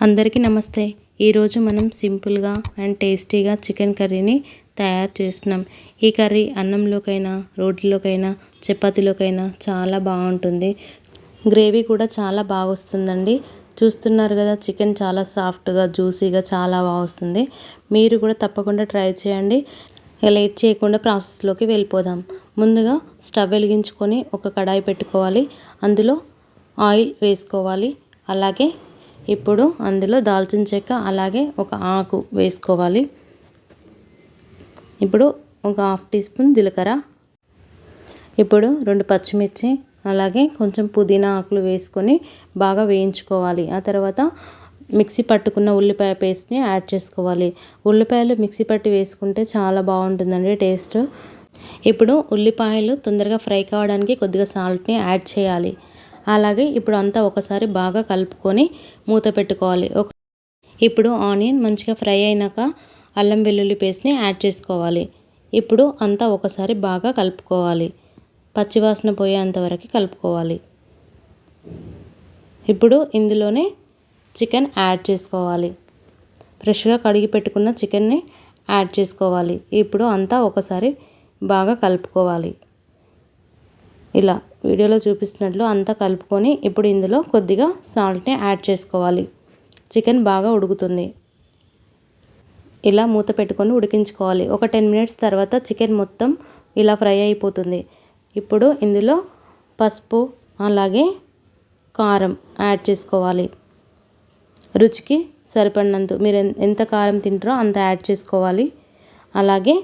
అందరికీ నమస్తే. ఈరోజు మనం సింపుల్గా అండ్ టేస్టీగా చికెన్ కర్రీని తయారు చేస్తున్నాం. ఈ కర్రీ అన్నంలోకైనా, రోటీలోకైనా, చపాతీలోకైనా చాలా బాగుంటుంది. గ్రేవీ కూడా చాలా బాగా వస్తుందండి. చూస్తున్నారు కదా, చికెన్ చాలా సాఫ్ట్గా, జ్యూసీగా చాలా బాగా వస్తుంది. మీరు కూడా తప్పకుండా ట్రై చేయండి. లేట్ చేయకుండా ప్రాసెస్లోకి వెళ్ళిపోదాం. ముందుగా స్టవ్ వెలిగించుకొని ఒక కడాయి పెట్టుకోవాలి. అందులో ఆయిల్ వేసుకోవాలి. అలాగే ఇప్పుడు అందులో దాల్చిన చెక్క, అలాగే ఒక ఆకు వేసుకోవాలి. ఇప్పుడు ఒక హాఫ్ టీ స్పూన్ జీలకర్ర, ఇప్పుడు 2 పచ్చిమిర్చి, అలాగే కొంచెం పుదీనా ఆకులు వేసుకొని బాగా వేయించుకోవాలి. ఆ తర్వాత మిక్సీ పట్టుకున్న ఉల్లిపాయ పేస్ట్ని యాడ్ చేసుకోవాలి. ఉల్లిపాయలు మిక్సీ పట్టి వేసుకుంటే చాలా బాగుంటుందండి టేస్ట్. ఇప్పుడు ఉల్లిపాయలు తొందరగా ఫ్రై కావడానికి కొద్దిగా సాల్ట్ని యాడ్ చేయాలి. అలాగే ఇప్పుడు అంతా ఒకసారి బాగా కలుపుకొని మూత పెట్టుకోవాలి. ఇప్పుడు ఆనియన్ మంచిగా ఫ్రై అయినాక అల్లం వెల్లుల్లి పేస్ట్ని యాడ్ చేసుకోవాలి. ఇప్పుడు అంతా ఒకసారి బాగా కలుపుకోవాలి. పచ్చివాసన పోయేంత వరకు కలుపుకోవాలి. ఇప్పుడు ఇందులోనే చికెన్ యాడ్ చేసుకోవాలి. ఫ్రెష్గా కడిగి పెట్టుకున్న చికెన్ని యాడ్ చేసుకోవాలి. ఇప్పుడు అంతా ఒకసారి బాగా కలుపుకోవాలి. ఇలా వీడియోలో చూపిస్తున్నట్లు అంతా కలుపుకొని ఇప్పుడు ఇందులో కొద్దిగా సాల్ట్ని యాడ్ చేసుకోవాలి. చికెన్ బాగా ఉడుకుతుంది. ఇలా మూత పెట్టుకొని ఉడికించుకోవాలి. ఒక 10 మినిట్స్ తర్వాత చికెన్ మొత్తం ఇలా ఫ్రై అయిపోతుంది. ఇప్పుడు ఇందులో పసుపు, అలాగే కారం యాడ్ చేసుకోవాలి. రుచికి సరిపడినంత, మీరు ఎంత కారం తింటారో అంత యాడ్ చేసుకోవాలి. అలాగే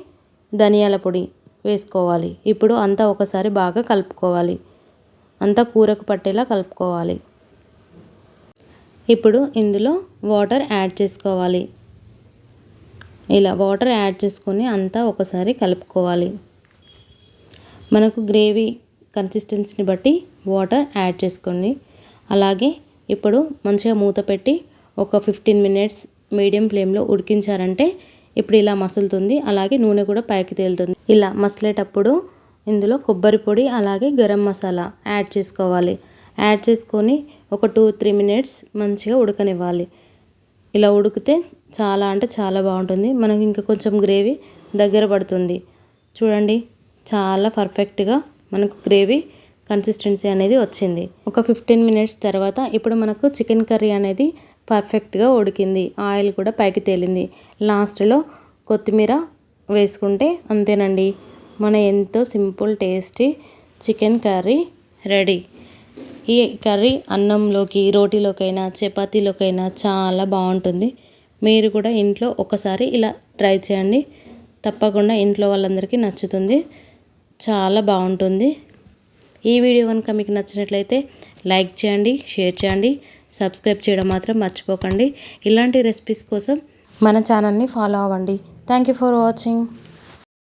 ధనియాల పొడి వేసుకోవాలి. ఇప్పుడు అంతా ఒకసారి బాగా కలుపుకోవాలి. అంతా కూరకు పట్టేలా కలుపుకోవాలి. ఇప్పుడు ఇందులో వాటర్ యాడ్ చేసుకోవాలి. ఇలా వాటర్ యాడ్ చేసుకొని అంతా ఒకసారి కలుపుకోవాలి. మనకు గ్రేవీ కన్సిస్టెన్సీని బట్టి వాటర్ యాడ్ చేసుకోండి. అలాగే ఇప్పుడు మంచిగా మూత పెట్టి ఒక 15 మినిట్స్ మీడియం ఫ్లేమ్లో ఉడికించారంటే ఇప్పుడు ఇలా మసులుతుంది. అలాగే నూనె కూడా పైకి తేలుతుంది. ఇలా మసలేటప్పుడు ఇందులో కొబ్బరి పొడి, అలాగే గరం మసాలా యాడ్ చేసుకోవాలి. యాడ్ చేసుకొని ఒక 2-3 మినిట్స్ మంచిగా ఉడకనివ్వాలి. ఇలా ఉడికితే చాలా అంటే చాలా బాగుంటుంది. మనకి ఇంకా కొంచెం గ్రేవీ దగ్గర పడుతుంది. చూడండి, చాలా పర్ఫెక్ట్గా మనకు గ్రేవీ కన్సిస్టెన్సీ అనేది వచ్చింది. ఒక 15 మినిట్స్ తర్వాత ఇప్పుడు మనకు చికెన్ కర్రీ అనేది పర్ఫెక్ట్గా ఉడికింది. ఆయిల్ కూడా పైకి తేలింది. లాస్ట్లో కొత్తిమీర వేసుకుంటే అంతేనండి, మన ఎంతో simple tasty chicken curry ready. ఈ కర్రీ అన్నంలోకి, రోటీలోకైనా, చపాతీలోకైనా చాలా బాగుంటుంది. మీరు కూడా ఇంట్లో ఒకసారి ఇలా ట్రై చేయండి. తప్పకుండా ఇంట్లో వాళ్ళందరికీ నచ్చుతుంది. చాలా బాగుంటుంది. ఈ వీడియో కనుక మీకు నచ్చినట్లయితే లైక్ చేయండి, షేర్ చేయండి, సబ్స్క్రైబ్ చేయడం మాత్రం మర్చిపోకండి. ఇలాంటి రెసిపీస్ కోసం మన ఛానల్ని ఫాలో అవ్వండి. Thank you for watching.